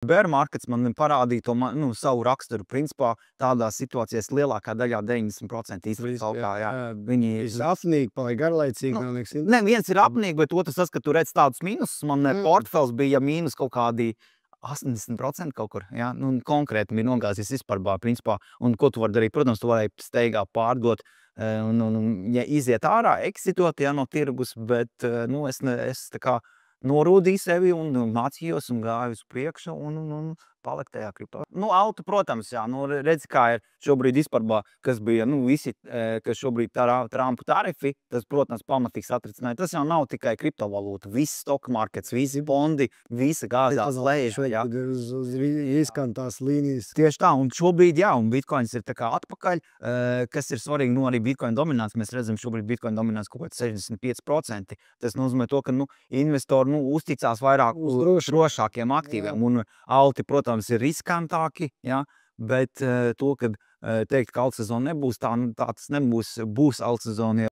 Bear markets man parādīja to savu raksturu. Principā tādās situācijās lielākā daļā 90% īstenībā kaut kā, jā. Viņi ir apnīgi, paliek garlaicīgi, nav nekas. Ne, viens ir apnīgi, bet otrs tas, ka tu redz tādus mīnusus. Man portfels bija mīnus kaut kādi 80% kaut kur, jā. Konkrēti bija nogāzies vispār, principā. Un ko tu vari darīt? Protams, tu vari steigā pārdot, ja iziet ārā, eksitot, jā, no tirgus, bet, es tā kā norūdīju sevi un mācījos un gāju uz priekšu un palikt tajā kripto. Alta, protams, jā, redzi, kā ir šobrīd vispārbā, kas bija, visi, kas šobrīd Trumpa tarifi, tas, protams, pamatīgi satricināja. Tas jau nav tikai kriptovalūta, viss stock markets, visi bondi, visa gāzās lejā, jā. Uz riskantās līnijas. Tieši tā, un šobrīd, jā, un bitcoins ir tā kā atpakaļ, kas ir svarīgi, arī bitcoin dominants, mēs redzam šobrīd bitcoin dominants kaut kāds 65%. Tas nozīmē to, ka, investori, uzticās vairāk uz drošākiem aktīviem, un alti, protams, ir riskantāki, jā, bet to, kad teikt, ka altsezona nebūs, tā tas nebūs, būs altsezona.